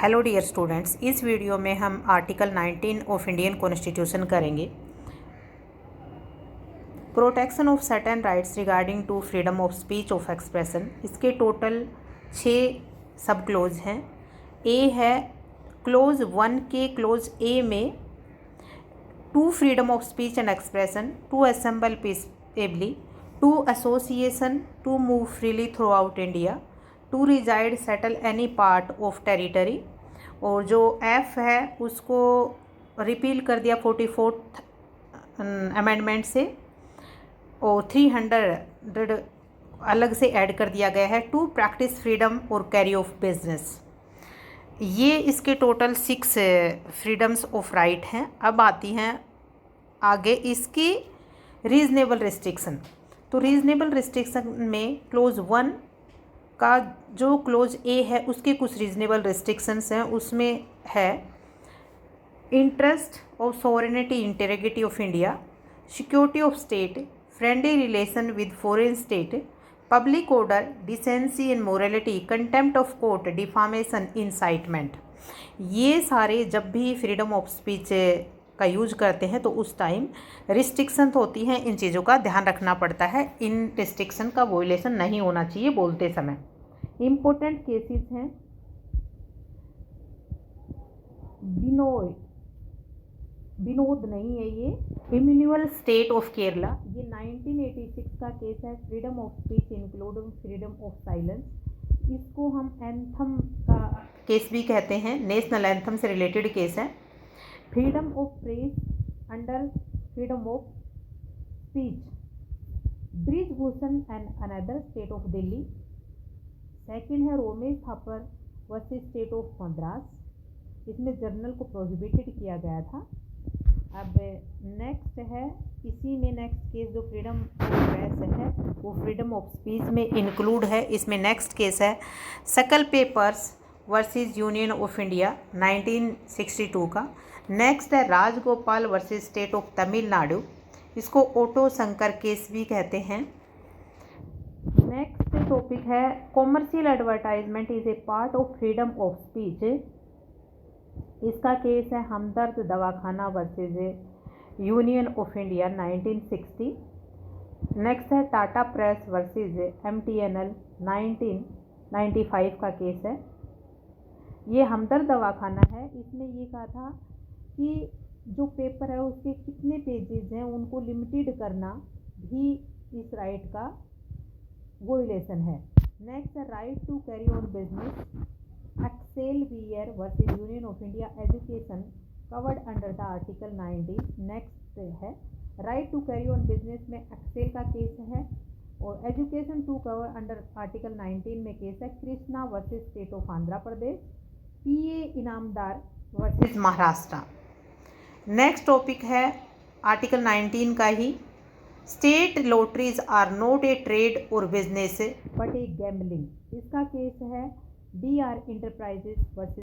Hello dear students, इस video में हम आर्टिकल 19 ऑफ इंडियन कॉन्स्टिट्यूशन करेंगे। Protection of certain rights regarding to freedom of speech of expression. इसके total 6 sub close हैं। ए है close 1 के क्लोज ए में to freedom of speech and expression, to assemble peaceably, to association, to move freely throughout India, to reside settle any part of territory. और जो F है उसको repeal कर दिया 44th अमेंडमेंट से, और 300 अलग से ऐड कर दिया गया है, टू प्रैक्टिस फ्रीडम और कैरी ऑफ बिजनेस। ये इसके टोटल 6 फ्रीडम्स ऑफ राइट हैं। अब आती हैं आगे इसकी रीज़नेबल रिस्ट्रिक्शन। तो रीज़नेबल रिस्ट्रिक्शन में क्लोज 1 का जो क्लोज ए है उसके कुछ रीजनेबल रिस्ट्रिक्शंस हैं। उसमें है interest of sovereignty integrity of India, security of state, friendly relation with foreign state, public order, decency and morality, contempt of court, defamation, incitement. ये सारे जब भी फ्रीडम ऑफ स्पीच का यूज करते हैं तो उस टाइम रिस्ट्रिक्शन होती हैं। इन चीज़ों का ध्यान रखना पड़ता है। इन रिस्ट्रिक्शन का वोलेशन नहीं होना चाहिए बोलते समय। इम्पोर्टेंट केसेस हैं विनोद नहीं है ये, इम्यूनिवल स्टेट ऑफ केरला। ये 1986 का केस है। Freedom of speech including freedom of silence. इसको हम एंथम का केस भी कहते हैं, नेशनल एंथम से रिलेटेड केस है। Freedom of press under freedom of speech, Brijbhushan and another state of Delhi. Second है Romesh Thapar versus state of Madras. इसमें जर्नल को प्रोहिबिटेड किया गया था। अब नेक्स्ट है, इसी में नेक्स्ट केस जो फ्रीडम ऑफ प्रेस है वो फ्रीडम ऑफ स्पीच में इंक्लूड है। इसमें नेक्स्ट केस है Sakal papers versus union of India 1962 का। नेक्स्ट है Rajagopal versus state of Tamil Nadu. इसको ओटो शंकर केस भी कहते हैं। नेक्स्ट टॉपिक है commercial advertisement is a part of freedom of speech. इसका केस है Hamdard Dawakhana versus union of India 1960। Next है टाटा प्रेस वर्सेस MTNL 1995 का केस है। ये हमदर्द दवाखाना है। इसमें ये कहा था कि जो पेपर है उसके कितने पेजेस हैं उनको लिमिटेड करना भी इस राइट का वोलेशन है। नेक्स्ट है right to carry on business, Excel Wear versus union of India education covered under the article 19। Next है right to carry on business में एक्सेल का केस है, और education to cover under article 19 में केस है Krishna versus state of Andhra Pradesh, PA Inamdar versus Maharashtra. Next topic है article 19 का ही, state lotteries are not a trade और बिजनेस बट ए गैम्बलिंग। इसका केस है DR इंटरप्राइजेस वर्सेस